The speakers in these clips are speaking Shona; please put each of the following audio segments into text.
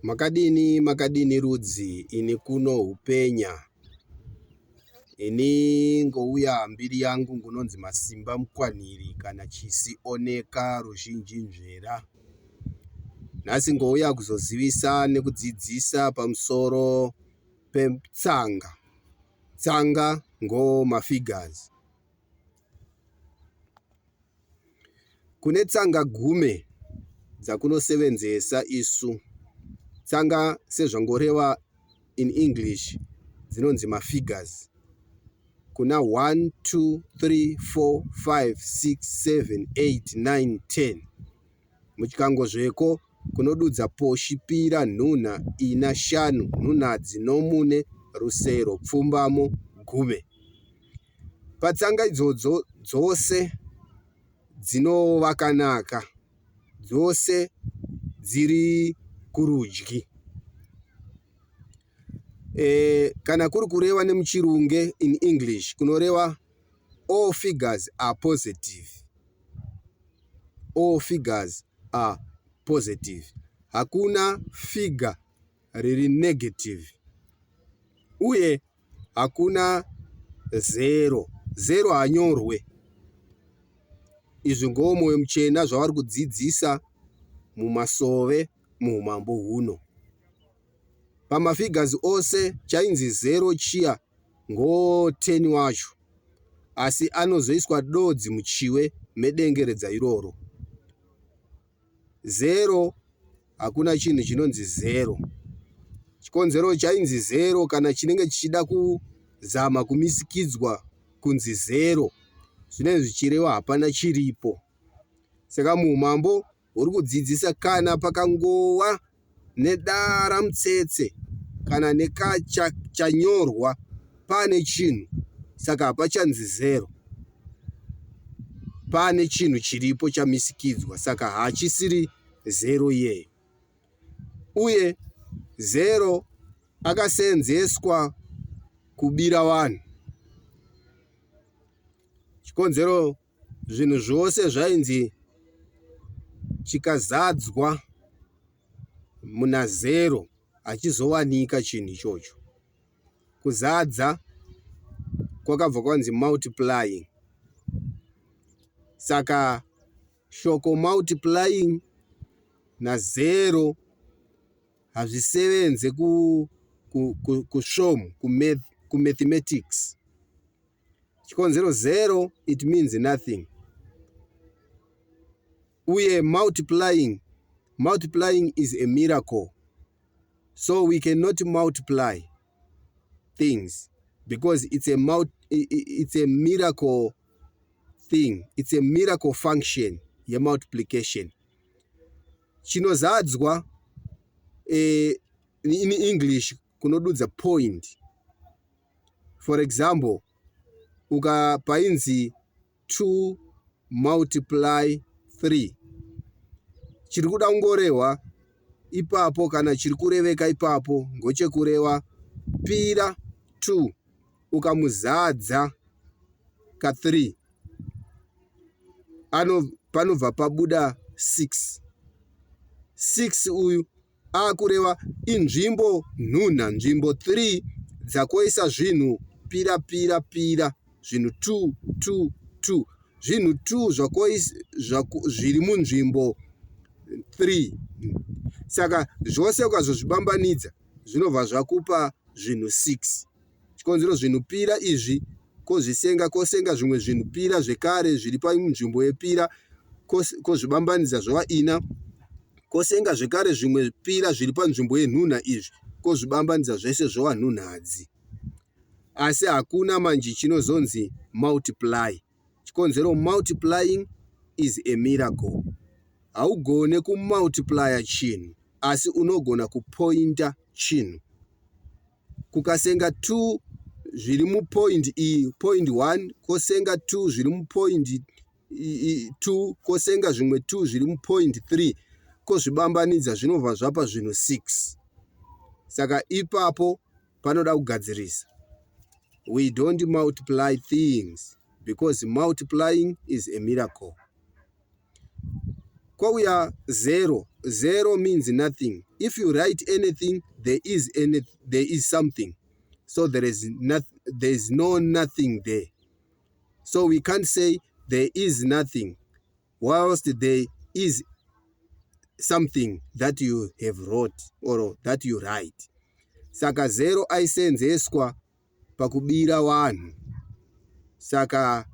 Makadini rudzi ini kuno upenya. Ini ngouya mbiri yangu ngunonzi Masimba Mukwaniri kana chisioneka ruzhinji nzvera. Nhasi ngouya kuzozivisa nekudzidzisa pamusoro petsanga. Tsanga ngo mafigures. Kune tsanga gume dzakunosevenzesa isu. Tsanga sezvangoreva in English dzinonzi mafigures. Kuna 1, 2, 3, 4, 5, 6, 7, 8, 9, 10. Muchikangozveko kunodudza poshi, pira, nhuna, ina, shanu, nhunhadzi, nomune, rusero, pfumbamo, gume. Patsanga idzodzo dzose dzinovakanaka. Dzose dziri kurudyi. Kana kuri kureva nemuchirunge in English kunoreva all figures are positive. All figures are positive. Hakuna figure riri negative. Uye hakuna zero. Zero hanyorwe. Izvi ngomoyo muchena zvavari kudzidzisa mumasove muumambo huno. Pamafigures ose chainzi zero chiya ngo 10 wacho. Asi anozoiswa dodzi muchiwe medengeredza iroro. Zero hakuna chinhu chinonzi zero. Chikonzero chainzi zero kana chinenge chichida kuzama kumisikidzwa kunzi zero. Zvinenge zvichireva hapana chiripo. Saka muumambo uri kudzidzisa kana pakangowa nedara mutsetse kana nekacha chanyorwa pane chinhu. Saka hapachanzi zero. Pane chinhu chiripo chamisikidzwa. Saka hachisiri zero iyeyo. Uye zero akaseenzeswa kubira vanhu. Chikonzero zvinhu zvose zvainzi chikazadzwa muna zero hachizowanika chinhu ichocho. Kuzadza kwakabva kwanzi multiplying. Saka shoko multiplying nazero hazvisevenze kusvomu kumathematics. Chikonzero zero it means nothing. Uye multiplying is a miracle. So we cannot multiply things because it's a miracle thing. It's a miracle function ye multiplication. Chinozadzwa in English kunodudza point. For example, painzi 2 multiply 3. Chiri kuda kungorehwa ipapo kana chiri kureveka ipapo ngochekureva pira 2 ukamuzadza ka 3 panobva pabuda 6. 6 uyu akureva inzvimbo nhunha, nzvimbo 3 dzakoisa zvinhu pira pira pira, zvinhu 2 2 2, zvinhu 2 zviri munzvimbo 3. Saka zvose ukazozvibambanidza zvinobva zvakupa zvinhu 6. Chikonzero zvinhu pira izvi kosenga zvimwe zvinhu pira zvekare zviri panzvimbo yepira kozvibambanidza zvova ina. Kosenga zvekare zvimwe pira zviri panzvimbo yenhunha izvi kozvibambanidza zvese zvova nhunhadzi. Asi hakuna manje chinozonzi multiply. Chikonzero multiplying is a miracle. Haugone kumultiplya chinhu asi unogona kupointa chinhu. Kukasenga 2 zviri mupoint iyi, point 1, kosenga 2 zviri mupoint 2, kosenga zvimwe 2 zviri mupoint 3, kozvibambanidza zvinobva zvapa zvinhu 6. Saka ipapo panoda kugadzirisa. We don't multiply things because multiplying is a miracle. kwauya 0, 0 means nothing. If you write anything, there is something. So there is no nothing there. So we can't say there is nothing whilst there is something that you have wrote or that you write. Saka 0 aisenzeswa pakubira vanhu. Saka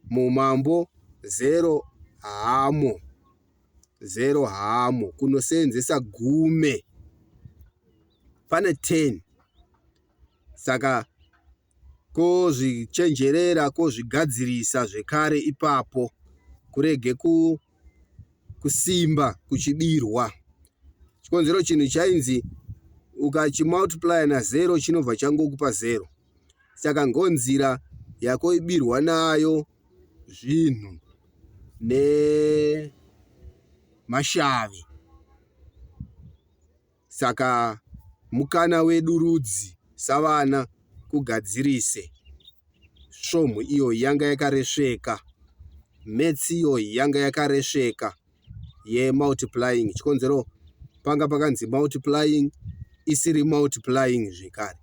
mumambo 0 hamo. 0 hamo kunosenzesa gume. Pane 10. Saka kozvichenjerera kozvigadzirisa zvekare ipapo kurege kusimba kuchibirwa. Chikonzero chinhu chainzi ukachimultiply na0 chinobva changokupa 0. Saka ngonzira yako ibirwa nayo zvinhu nemashave. Saka mukana wedu rudzi savana kugadzirise svomhu iyo yanga yakaresveka, maths iyo yanga yakaresveka multiplying. Chikonzero panga pakanzi multiplying isiri multiplying zvekare,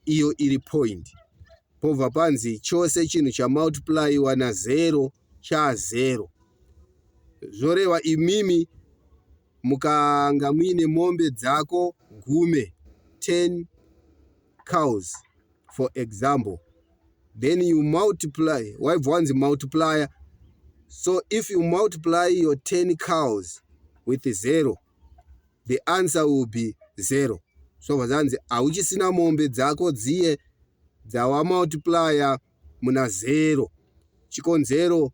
iyo iri point. Pobva panzi chose chinhu chamultiplyiwa na0 cha0. Zvoreva imimi mukanga muine mombe dzako gume, 10 cows for example, then you multiply. Waibva wanzi multiplier. So if you multiply your 10 cows with 0, the answer will be 0. So vazanzi hauchisina mombe dzako dziye dzawa multiplier muna 0, chikonzero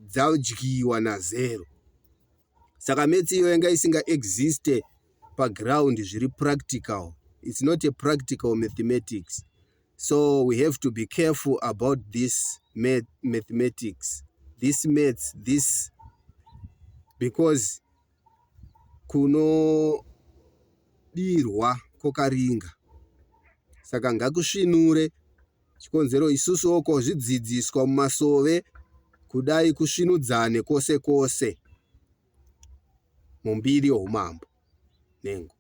dzadyiwa na0. Saka maths iyo yanga isinga existe paground zviri practical. It's not a practical mathematics. So we have to be careful about this mathematics, this maths, this, because kunodirwa kokaringa. Saka ngakusvinure. Chikonzero isusuwo kozvidzidziswa mumasove kudai kusvinudzane kose kose mumbiri youmambo. Nengo.